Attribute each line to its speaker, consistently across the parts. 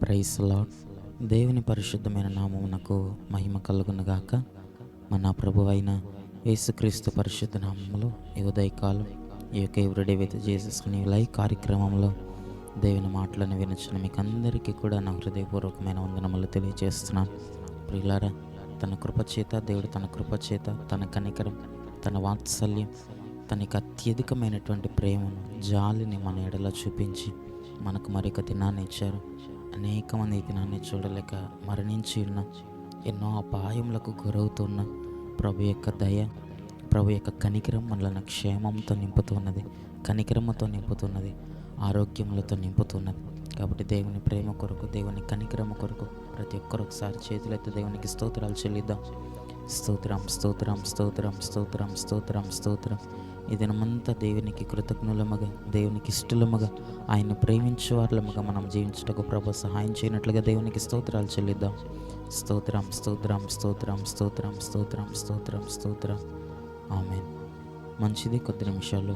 Speaker 1: Praise lord. దేవుని పరిశుద్ధమైన నామమునకు మహిమ కలుగునుగాక. మన ప్రభువైన యేసుక్రీస్తు పరిశుద్ధ నామములో ఈ ఉదయకాలం ఈ యొక్క ఎవ్రీడే విత్ జీసస్ అనే లైవ్ కార్యక్రమంలో దేవుని మాటలను వినచిన మీకు అందరికీ కూడా నా హృదయపూర్వకమైన వందనములు తెలియజేస్తున్నాను. ప్రియులారా, తన కృపచేత దేవుడు తన కృపచేత తన కనికరం, తన వాత్సల్యం, తనకి అత్యధికమైనటువంటి ప్రేమను, జాలిని మన ఎడలో చూపించి మనకు మరొక దినాన్ని ఇచ్చారు. అనేక మంది ఈ దినాన్ని చూడలేక మరణించి ఉన్న, ఎన్నో అపాయములకు గురవుతున్న ప్రభు యొక్క దయ, ప్రభు యొక్క కనికరం మనల్ని క్షేమంతో నింపుతున్నది, కనికరముతో నింపుతున్నది, ఆరోగ్యములతో నింపుతున్నది. కాబట్టి దేవుని ప్రేమ కొరకు, దేవుని కనికరము కొరకు ప్రతి ఒక్కరు ఒకసారి చేతులెత్తి దేవునికి స్తోత్రాలు చెల్లిద్దాం. స్తోత్రం, స్తోత్రం, స్తోత్రం, స్తోత్రం, స్తోత్రం, స్తోత్రం. ఈ దినమంతా దేవునికి కృతజ్ఞులముగా, దేవునికి ఇష్టలముగా, ఆయన ప్రేమించే వాళ్ళముగా మనం జీవించటకు ప్రభు సహాయం చేయనట్లుగా దేవునికి స్తోత్రాలు చెల్లిద్దాం. స్తోత్రం, స్తోత్రం, స్తోత్రం, స్తోత్రం, స్తోత్రం, స్తోత్రం, స్తోత్రం. ఆమేన్. మంచిది. కొద్ది నిమిషాలు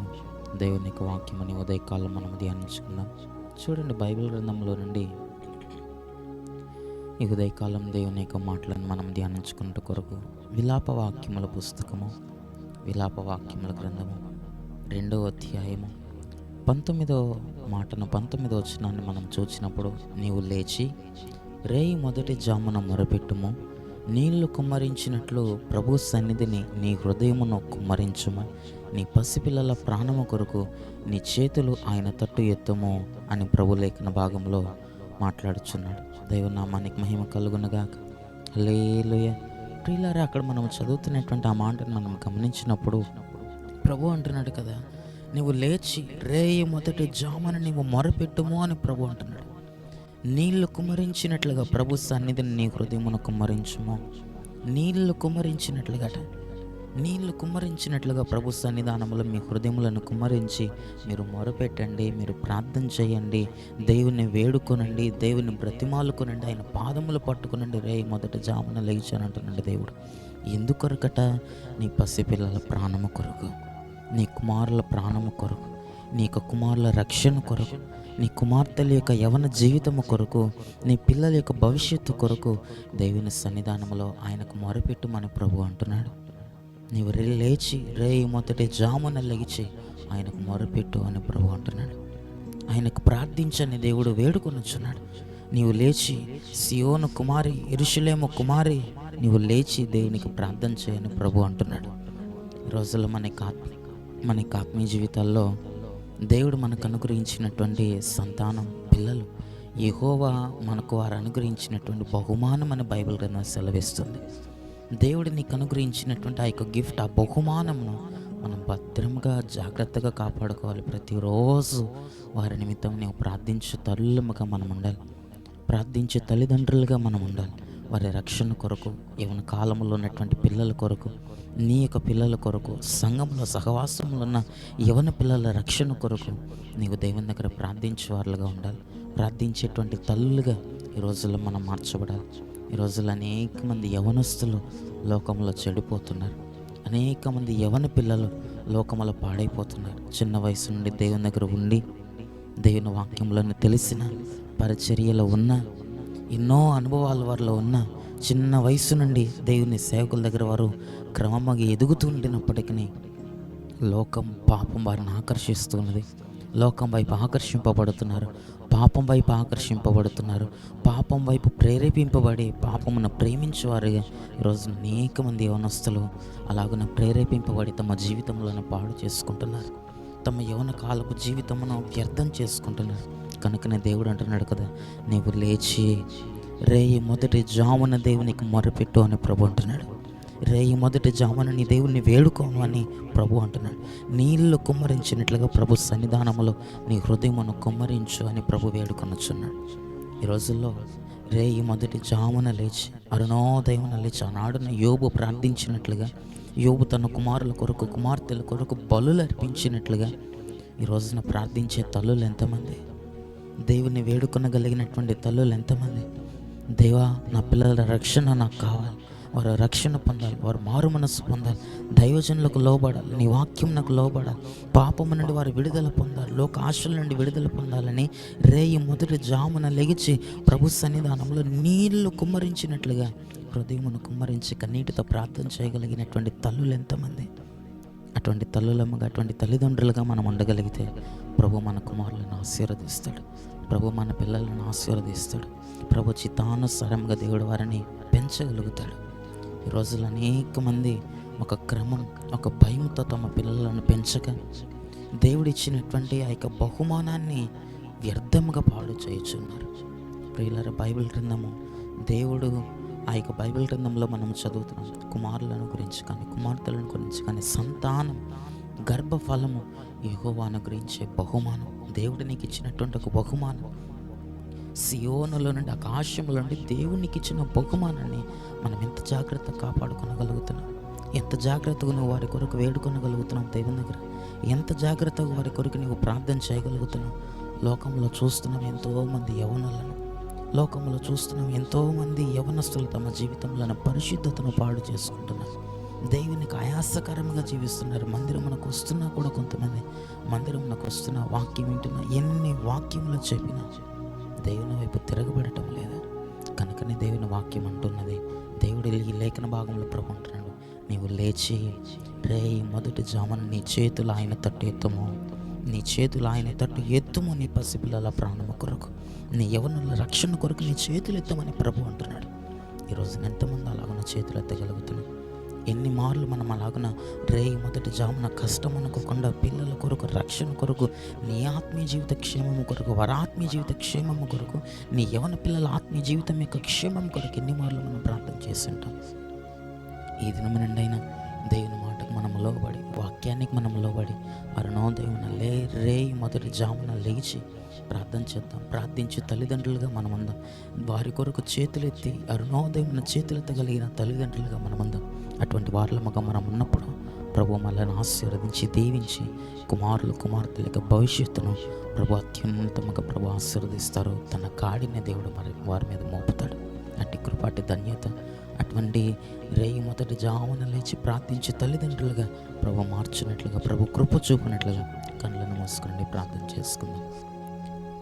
Speaker 1: దేవుని యొక్క వాక్యమని ఉదయకాలం మనం ధ్యానించుకుందాం. చూడండి, బైబిల్ గ్రంథంలో నుండి ఈ ఉదయకాలం దేవుని యొక్క మాటలను మనం ధ్యానించుకున్నట్టు కొరకు విలాప వాక్యముల పుస్తకము, విలాప వాక్యముల గ్రంథము 2వ అధ్యాయము 19వ మాటను, 19వ వచనాన్ని మనం చూసినప్పుడు, నీవు లేచి రేయి మొదటి జామున మొరపెట్టుము, నీళ్లు కుమ్మరించినట్లు ప్రభు సన్నిధిని నీ హృదయమును కుమ్మరించుము, నీ పసిపిల్లల ప్రాణము కొరకు నీ చేతులు ఆయన తట్టు ఎత్తుము అని ప్రభు లేఖన భాగంలో మాట్లాడుచున్నాడు. దైవనామానికి మహిమ కలుగునుగాక. హల్లెలూయా. ప్రియులారా, అక్కడ మనం చదువుతున్నటువంటి ఆ మాటను మనం గమనించినప్పుడు ప్రభు అంటున్నాడు కదా, నువ్వు లేచి రేయి మొదటి జామున నీవు మొరపెట్టుము అని ప్రభు అంటున్నాడు. నీళ్లు కుమ్మరించినట్లుగా ప్రభు సన్నిధిని నీ హృదయమును కుమ్మరించుము. నీళ్లు కుమ్మరించినట్లుగా, నీళ్లు కుమ్మరించినట్లుగా ప్రభు సన్నిధానంలో మీ హృదయములను కుమ్మరించి మీరు మొరపెట్టండి, మీరు ప్రార్థన చేయండి, దేవుని వేడుకొనండి, దేవుని బ్రతిమాలుకొనండి, ఆయన పాదములు పట్టుకునండి. రేయి మొదట జామున లేచానంటున్నాడు దేవుడు. ఎందుకొరకట? నీ పసిపిల్లల ప్రాణము కొరకు, నీ కుమారుల ప్రాణము కొరకు, నీ యొక్క కుమారుల రక్షణ కొరకు, నీ కుమార్తెల యొక్క యవన జీవితము కొరకు, నీ పిల్లల యొక్క భవిష్యత్తు కొరకు దేవుని సన్నిధానంలో ఆయనకు మొరపెట్టుమని ప్రభు అంటున్నాడు. నీవు లేచి రేయి మొదటి జామున లెగిచి ఆయనకు మొరపెట్టు అని ప్రభు అంటున్నాడు. ఆయనకు ప్రార్థించని దేవుడు వేడుకొనుచున్నాడు. నీవు లేచి సియోను కుమారి, యెరూషలేము కుమారి, నీవు లేచి దేవునికి ప్రార్థన చేయని ప్రభు అంటున్నాడు. ఈ రోజుల్లో మనకి ఆత్మీయ జీవితాల్లో దేవుడు మనకు అనుగ్రహించినటువంటి సంతానం, పిల్లలు, యెహోవా మనకు వారు అనుగ్రహించినటువంటి బహుమానం అని బైబిల్ గ్రంథం సెలవిస్తుంది. దేవుడు నీకు అనుగ్రహించినటువంటి ఆ యొక్క గిఫ్ట్, ఆ బహుమానమును మనం భద్రంగా జాగ్రత్తగా కాపాడుకోవాలి. ప్రతిరోజు వారి నిమిత్తం నీవు ప్రార్థించే తల్లులుగా మనం ఉండాలి, ప్రార్థించే తల్లిదండ్రులుగా మనం ఉండాలి. వారి రక్షణ కొరకు, యవన కాలంలో ఉన్నటువంటి పిల్లల కొరకు, నీ యొక్క పిల్లల కొరకు, సంఘంలో సహవాసంలో ఉన్న యవన పిల్లల రక్షణ కొరకు నీవు దేవుని దగ్గర ప్రార్థించే వారులుగా ఉండాలి. ప్రార్థించేటువంటి తల్లులుగా ఈ రోజుల్లో మనం మార్చబడాలి. ఈ రోజుల్లో అనేక మంది యవనస్తులు లోకంలో చెడిపోతున్నారు. అనేక మంది యవన పిల్లలు లోకంలో పాడైపోతున్నారు. చిన్న వయసు నుండి దేవుని దగ్గర ఉండి, దేవుని వాక్యంలోనే తెలిసిన, పరిచర్యలో ఉన్న, ఎన్నో అనుభవాల వారిలో ఉన్న, చిన్న వయసు నుండి దేవుని సేవకుల దగ్గర వారు క్రమంగా ఎదుగుతుండినప్పటికీ లోకం, పాపం వారిని ఆకర్షిస్తున్నది. లోకం వైపు ఆకర్షింపబడుతున్నారు, పాపం వైపు ఆకర్షింపబడుతున్నారు, పాపం వైపు ప్రేరేపింపబడి పాపమును ప్రేమించేవారుగా ఈరోజు అనేక మంది యవనస్తులు అలాగున ప్రేరేపింపబడి తమ జీవితంలో పాడు చేసుకుంటున్నారు. తమ యవన కాలపు జీవితమును వ్యర్థం చేసుకుంటున్నారు. కనుకనే దేవుడు అంటున్నాడు కదా, నీవు లేచి రేయి మొదటి జామున దేవునికి మొరపెట్టు అని ప్రభు అంటున్నాడు. రేయి మొదటి జామున నీ దేవుణ్ణి వేడుకోను అని ప్రభు అంటున్నాడు. నీళ్లు కుమ్మరించినట్లుగా ప్రభు సన్నిధానములో నీ హృదయమును కుమ్మరించు అని ప్రభు వేడుకొనుచున్నాడు. ఈ రోజుల్లో రేయి మొదటి జామున లేచి, అరుణోదయమున లేచి, ఆనాడున యోబు ప్రార్థించినట్లుగా, యోబు తన కుమారుల కొరకు, కుమార్తెల కొరకు బలులు అర్పించినట్లుగా ఈ రోజున ప్రార్థించే తల్లులు ఎంతమంది? దేవుని వేడుకొనగలిగినటువంటి తల్లులు ఎంతమంది? దేవా, నా పిల్లల రక్షణ నాకు కావాలి, వారు రక్షణ పొందాలి, వారు మారు మనస్సు పొందాలి, దైవజనులకు లోబడాలి, నీ వాక్యమునకు లోబడాలి, పాపము నుండి వారు విడుదల పొందాలి, లోక ఆశల నుండి విడుదల పొందాలని రేయి మొదటి జామున లెగిచి ప్రభు సన్నిధానంలో నీళ్లు కుమ్మరించినట్లుగా హృదయమును కుమ్మరించి కన్నీటితో ప్రార్థన చేయగలిగినటువంటి తల్లులు ఎంతమంది? అటువంటి తల్లులమ్మగా, అటువంటి తల్లిదండ్రులుగా మనం ఉండగలిగితే ప్రభు మన కుమారులను ఆశీర్వదిస్తాడు, ప్రభు మన పిల్లలను ఆశీర్వదిస్తాడు, ప్రభు చిత్తానుసారంగా దేవుడు వారిని పెంచగలుగుతాడు. ఈ రోజుల్లో అనేక మంది ఒక క్రమం, ఒక భయంతో తమ పిల్లలను పెంచక దేవుడిచ్చినటువంటి ఆ యొక్క బహుమానాన్ని వ్యర్థముగా పాడు చేయుచున్నారు. ప్రియులారా, బైబిల్ గ్రంథము దేవుడు ఆ యొక్క బైబిల్ గ్రంథంలో మనం చదువుతున్నాం కుమారులను గురించి కానీ, కుమార్తెలను గురించి కానీ, సంతానం, గర్భఫలము యెహోవా అనుగ్రహించే బహుమానం, దేవుడు నీకు ఇచ్చినటువంటి ఒక బహుమానం, సియోనులో నుండి, ఆకాశంలో నుండి దేవునికి ఇచ్చిన బహుమానాన్ని మనం ఎంత జాగ్రత్తగా కాపాడుకొనగలుగుతున్నాం? ఎంత జాగ్రత్తగా నువ్వు వారి కొరకు వేడుకొనగలుగుతున్నావు దేవుని దగ్గర? ఎంత జాగ్రత్తగా వారి కొరకు నువ్వు ప్రార్థన చేయగలుగుతున్నావు? లోకంలో చూస్తున్నాం ఎంతోమంది యవనులను, లోకంలో చూస్తున్నాం ఎంతోమంది యవనస్తులు తమ జీవితంలో పరిశుద్ధతను పాడు చేసుకుంటున్నారు, దేవునికి ఆయాసకరంగా జీవిస్తున్నారు. మందిరమునకు వస్తున్నా కూడా కొంతమంది మందిరమునకు వస్తున్న వాక్యం వింటున్నా, ఎన్ని వాక్యములు చెప్పినా దేవుని వైపు తిరగబడటం లేదా? కనుకనే దేవుని వాక్యం అంటున్నది, దేవుడు ఈ లేఖన భాగంలో ప్రభు అంటున్నాడు, నీవు లేచి రేయి మొదటి జామున నీ చేతులు ఆయన తట్టు ఎత్తుము, నీ చేతులు ఆయన తట్టు ఎత్తుము, నీ పసిపిల్లల ప్రాణము కొరకు, నీ యవనుల రక్షణ కొరకు నీ చేతులు ఎత్తమని ప్రభు అంటున్నాడు. ఈరోజు ఎంతమంది అలాగున్న చేతులు ఎత్తగలుగుతున్నాం? ఎన్ని మార్లు మనం అలాగున రేయి మొదటి జామున కష్టం అనుకోకుండా పిల్లల కొరకు, రక్షణ కొరకు, నీ ఆత్మీయ జీవిత క్షేమము కొరకు, వారి ఆత్మీయ జీవిత క్షేమము కొరకు, నీ యవన పిల్లల ఆత్మీయ జీవితం యొక్క క్షేమం కొరకు ఎన్ని మార్లు మనం ప్రార్థన చేసి ఉంటాం? ఈ దినం నుండైనా దేవుని మాటకు మనం లోబడి, వాక్యానికి మనం లోబడి, అరుణోదయమున రేయి మొదటి జామున లేచి ప్రార్థన చేద్దాం. ప్రార్థించి తల్లిదండ్రులుగా మనమందాం. వారి కొరకు చేతులెత్తి అరుణోదయమున చేతులెత్తగలిగిన తల్లిదండ్రులుగా మనమందాం. అటువంటి వారిలముగా మనం ఉన్నప్పుడు ప్రభు మనల్ని ఆశీర్వదించి దీవించి కుమారులు, కుమార్తెల యొక్క భవిష్యత్తును ప్రభు అత్యున్నతముగా ప్రభు ఆశీర్వదిస్తారు. తన కాడిని దేవుడు వారి మీద మోపుతాడు. అట్టి కృపాటి ధన్యత, అటువంటి రేయి మొదటి జామున లేచి ప్రార్థించి తల్లిదండ్రులుగా ప్రభు మార్చినట్లుగా, ప్రభు కృప చూపినట్లుగా కళ్ళను మూసుకుని ప్రార్థన చేసుకుందాం.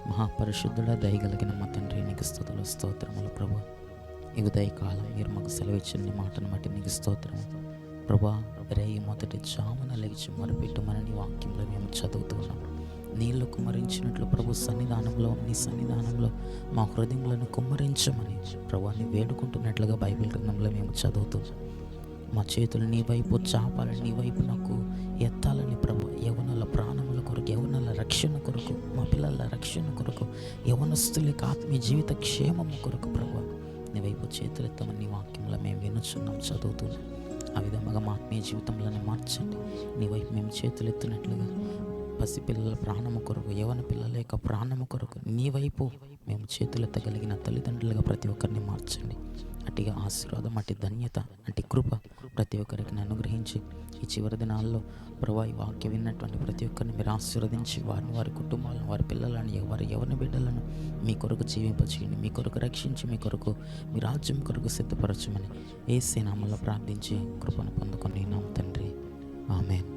Speaker 1: మహాపరిశుద్ధుడ, దయగలిగిన మా తండ్రి, నీకు స్తుతులు, స్తోత్రములు ప్రభు. ఈ ఉదయకాలం మీరు మాకు సెలవిచ్చిన నీ మాటను బట్టి నీకు స్తోత్రము ప్రభా. రేయి మొదటి జామున లేచి మొరపెట్టుమని నీ వాక్యంలో మేము చదువుతున్నాం. నీళ్లు కుమ్మరించినట్లు ప్రభు సన్నిధానంలో, నీ సన్నిధానంలో మా హృదయములను కుమ్మరించమని ప్రభుని వేడుకుంటున్నట్లుగా బైబిల్ గ్రంథంలో మేము చదువుతూ, మా చేతులు నీ వైపు చాపాలని, నీ వైపు నాకు ఎత్తాలని ప్రభు, యవనుల ప్రాణముల కొరకు, యవనుల రక్షణ కొరకు, మా పిల్లల రక్షణ కొరకు, యవనస్తులకి ఆత్మీయ జీవిత క్షేమము కొరకు ప్రభు నీ వైపు చేతులెత్తమని నీ వాక్యంలో మేము వినుచున్నాం, చదువుతున్నాం. ఆ విధముగా మా ఆత్మీయ జీవితంలోనే మార్చండి. నీ వైపు మేము చేతులెత్తినట్లుగా పసిపిల్లల ప్రాణము కొరకు, యవన పిల్లల యొక్క ప్రాణము కొరకు నీ వైపు మేము చేతులెత్తగలిగిన తల్లిదండ్రులుగా ప్రతి ఒక్కరిని మార్చండి. అట్టిగా ఆశీర్వాదం, అట్టి ధన్యత, అట్టి కృప ప్రతి ఒక్కరికి అనుగ్రహించి ఈ చివరి దినాల్లో ప్రభా ఈ వాక్యం విన్నటువంటి ప్రతి ఒక్కరిని మీరు ఆశీర్వదించి వారిని, వారి కుటుంబాలను, వారి పిల్లలను, వారి యవన బిడ్డలను మీ కొరకు జీవింపచేయండి. మీ కొరకు రక్షించి, మీ కొరకు మీ రాజ్యం కొరకు సిద్ధపరచమని యేసు నామములో ప్రార్థించి కృపను పొందుకొని నామ తండ్రి, ఆమేన్.